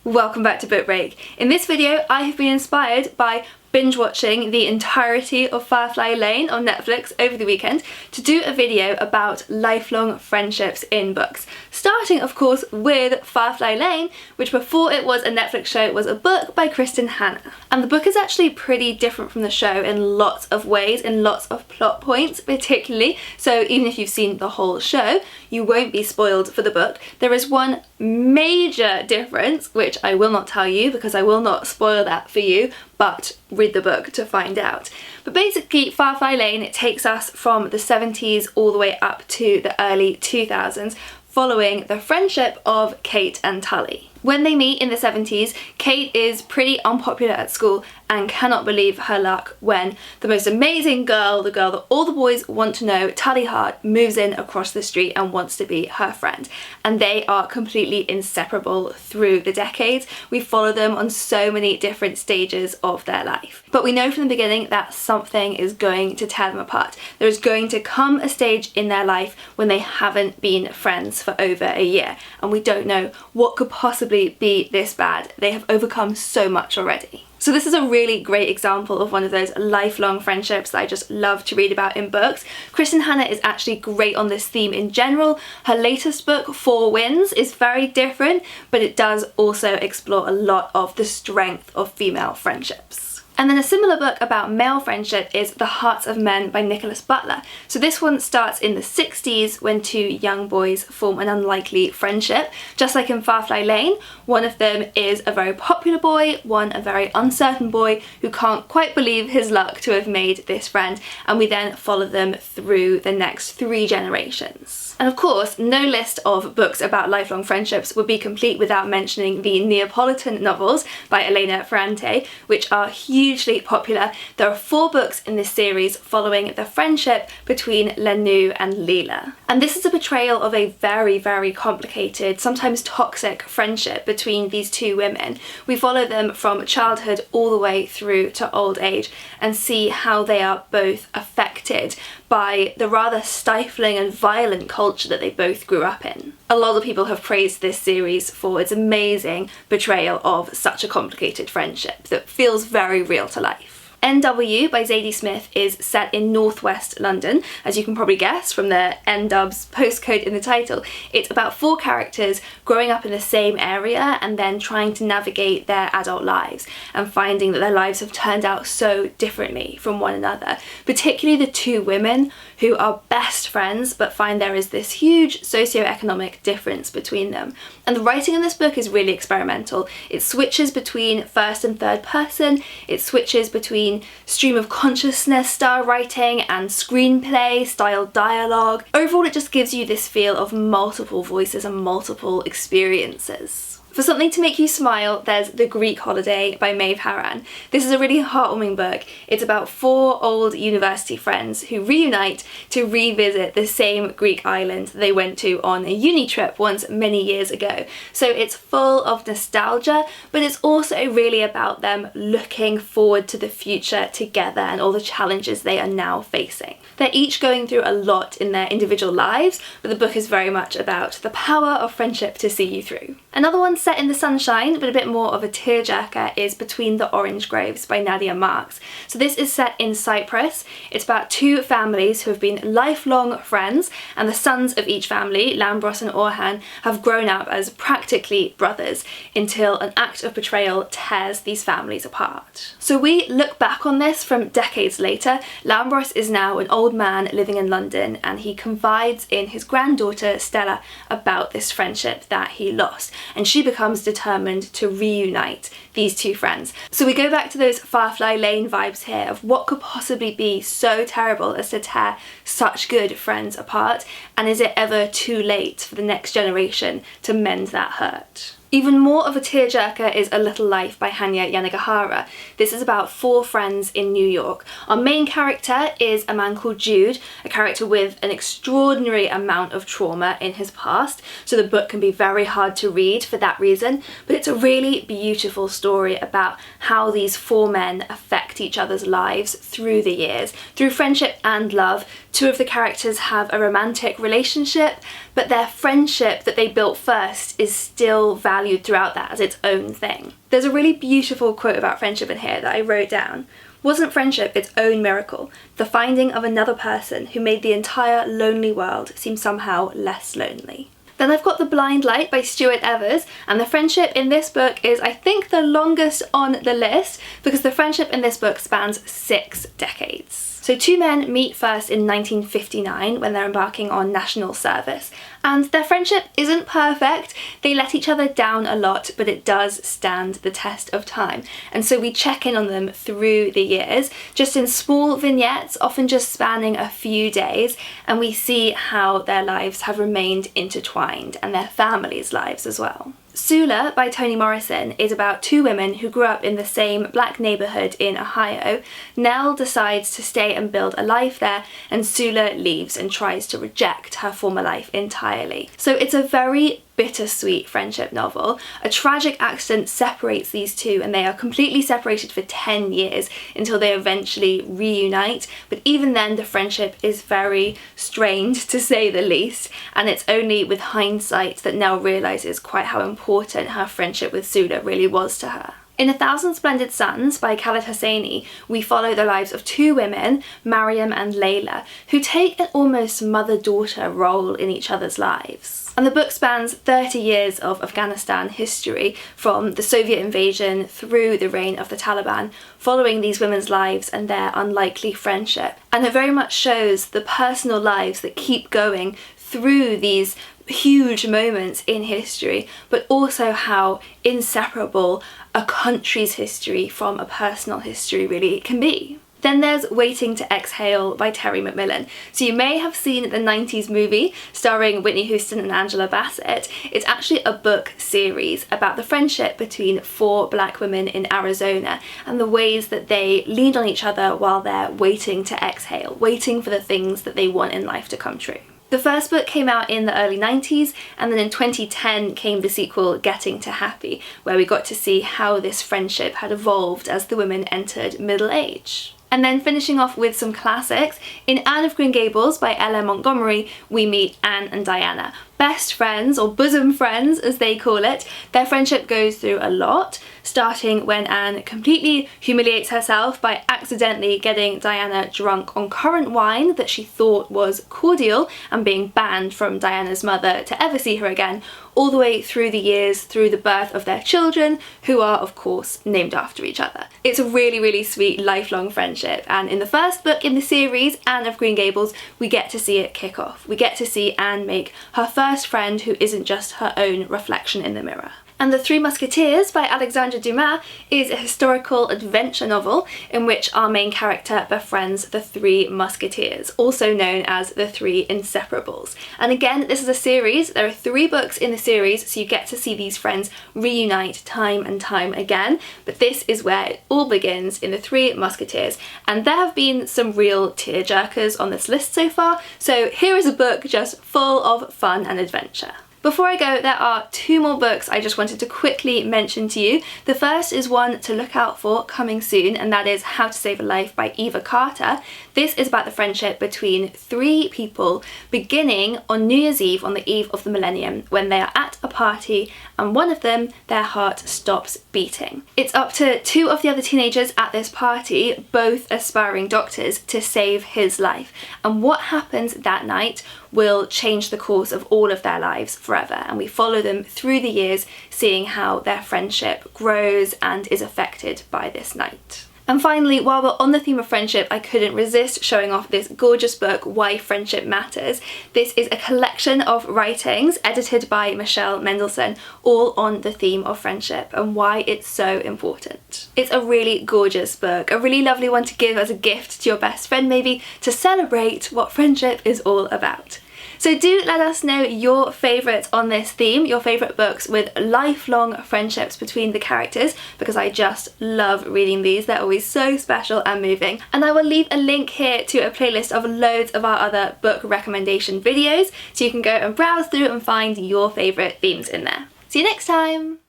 Welcome back to Book Break. In this video I have been inspired by binge watching the entirety of Firefly Lane on Netflix over the weekend to do a video about lifelong friendships in books. Starting of course with Firefly Lane, which before it was a Netflix show was a book by Kristen Hanna. And the book is actually pretty different from the show in lots of ways, in lots of plot points particularly, so even if you've seen the whole show you won't be spoiled for the book. There is one major difference which I will not tell you because I will not spoil that for you, but read the book to find out. But basically Firefly Lane, it takes us from the 70s all the way up to the early 2000s, following the friendship of Kate and Tully. When they meet in the 70s, Kate is pretty unpopular at school and cannot believe her luck when the most amazing girl, the girl that all the boys want to know, Tully Hart, moves in across the street and wants to be her friend. And they are completely inseparable through the decades. We follow them on so many different stages of their life. But we know from the beginning that something is going to tear them apart. There is going to come a stage in their life when they haven't been friends for over a year. And we don't know what could possibly be this bad. They have overcome so much already. So this is a really great example of one of those lifelong friendships that I just love to read about in books. Kristen Hanna is actually great on this theme in general. Her latest book, Four Winds, is very different, but it does also explore a lot of the strength of female friendships. And then a similar book about male friendship is The Hearts of Men by Nicholas Butler. So this one starts in the 60s when two young boys form an unlikely friendship. Just like in Firefly Lane, one of them is a very popular boy, one a very uncertain boy who can't quite believe his luck to have made this friend, and we then follow them through the next 3 generations. And of course, no list of books about lifelong friendships would be complete without mentioning the Neapolitan novels by Elena Ferrante, which are hugely popular. There are 4 books in this series following the friendship between Lenu and Leela. And this is a portrayal of a very, very complicated, sometimes toxic friendship between these 2 women. We follow them from childhood all the way through to old age and see how they are both affected by the rather stifling and violent culture that they both grew up in. A lot of people have praised this series for its amazing portrayal of such a complicated friendship that feels very real to life. NW by Zadie Smith is set in northwest London, as you can probably guess from the NW's postcode in the title. It's about 4 characters growing up in the same area and then trying to navigate their adult lives and finding that their lives have turned out so differently from one another, particularly the 2 women who are best friends but find there is this huge socioeconomic difference between them. And the writing in this book is really experimental. It switches between first and third person, it switches between stream of consciousness style writing and screenplay style dialogue. Overall it just gives you this feel of multiple voices and multiple experiences. For something to make you smile, there's The Greek Holiday by Maeve Haran. This is a really heartwarming book. It's about 4 old university friends who reunite to revisit the same Greek island they went to on a uni trip once many years ago. So it's full of nostalgia, but it's also really about them looking forward to the future together and all the challenges they are now facing. They're each going through a lot in their individual lives, but the book is very much about the power of friendship to see you through. Another one set in the sunshine, but a bit more of a tearjerker, is Between the Orange Groves by Nadia Marks. So this is set in Cyprus. It's about 2 families who have been lifelong friends, and the sons of each family, Lambros and Orhan, have grown up as practically brothers until an act of betrayal tears these families apart. So we look back on this from decades later. Lambros is now an old man living in London, and he confides in his granddaughter Stella about this friendship that he lost, and she becomes determined to reunite these 2 friends. So we go back to those Firefly Lane vibes here of what could possibly be so terrible as to tear such good friends apart, and is it ever too late for the next generation to mend that hurt? Even more of a tearjerker is A Little Life by Hanya Yanagihara. This is about 4 friends in New York. Our main character is a man called Jude, a character with an extraordinary amount of trauma in his past, so the book can be very hard to read for that reason, but it's a really beautiful story about how these 4 men affect each other's lives through the years, through friendship and love. 2 of the characters have a romantic relationship, but their friendship that they built first is still valued throughout that as its own thing. There's a really beautiful quote about friendship in here that I wrote down. Wasn't friendship its own miracle, the finding of another person who made the entire lonely world seem somehow less lonely? Then I've got The Blind Light by Stuart Evers, and the friendship in this book is, I think, the longest on the list because the friendship in this book spans 6 decades. So two men meet first in 1959 when they're embarking on national service, and their friendship isn't perfect. They let each other down a lot, but it does stand the test of time. And so we check in on them through the years, just in small vignettes, often just spanning a few days, and we see how their lives have remained intertwined, and their families' lives as well. Sula by Toni Morrison is about two women who grew up in the same black neighbourhood in Ohio. Nell decides to stay and build a life there, and Sula leaves and tries to reject her former life entirely. So it's a very bittersweet friendship novel. A tragic accident separates these two and they are completely separated for 10 years until they eventually reunite, but even then the friendship is very strained, to say the least, and it's only with hindsight that Nell realises quite how important her friendship with Sula really was to her. In A Thousand Splendid Suns by Khaled Hosseini, we follow the lives of two women, Mariam and Layla, who take an almost mother-daughter role in each other's lives. And the book spans 30 years of Afghanistan history, from the Soviet invasion through the reign of the Taliban, following these women's lives and their unlikely friendship. And it very much shows the personal lives that keep going through these huge moments in history, but also how inseparable a country's history from a personal history really can be. Then there's Waiting to Exhale by Terry McMillan. So you may have seen the 90s movie starring Whitney Houston and Angela Bassett. It's actually a book series about the friendship between 4 black women in Arizona and the ways that they leaned on each other while they're waiting to exhale, waiting for the things that they want in life to come true. The first book came out in the early 90s, and then in 2010 came the sequel Getting to Happy, where we got to see how this friendship had evolved as the women entered middle age. And then finishing off with some classics, in Anne of Green Gables by L.M. Montgomery, we meet Anne and Diana. Best friends, or bosom friends as they call it. Their friendship goes through a lot, starting when Anne completely humiliates herself by accidentally getting Diana drunk on currant wine that she thought was cordial and being banned from Diana's mother to ever see her again, all the way through the years, through the birth of their children, who are of course named after each other. It's a really, really sweet lifelong friendship, and in the first book in the series, Anne of Green Gables, we get to see it kick off. We get to see Anne make her first friend who isn't just her own reflection in the mirror. And The Three Musketeers by Alexandre Dumas is a historical adventure novel in which our main character befriends the 3 musketeers, also known as the 3 inseparables. And again, this is a series. There are 3 books in the series, so you get to see these friends reunite time and time again. But this is where it all begins, in the 3 musketeers. And there have been some real tearjerkers on this list so far, so here is a book just full of fun and adventure. Before I go, there are 2 more books I just wanted to quickly mention to you. The first is one to look out for coming soon, and that is How to Save a Life by Eva Carter. This is about the friendship between 3 people beginning on New Year's Eve, on the eve of the millennium, when they are at a party and one of them, their heart stops beating. It's up to 2 of the other teenagers at this party, both aspiring doctors, to save his life. And what happens that night will change the course of all of their lives forever, and we follow them through the years, seeing how their friendship grows and is affected by this night. And finally, while we're on the theme of friendship, I couldn't resist showing off this gorgeous book, Why Friendship Matters. This is a collection of writings edited by Michelle Mendelsohn, all on the theme of friendship and why it's so important. It's a really gorgeous book, a really lovely one to give as a gift to your best friend maybe, to celebrate what friendship is all about. So do let us know your favourites on this theme, your favourite books with lifelong friendships between the characters, because I just love reading these. They're always so special and moving. And I will leave a link here to a playlist of loads of our other book recommendation videos, so you can go and browse through and find your favourite themes in there. See you next time!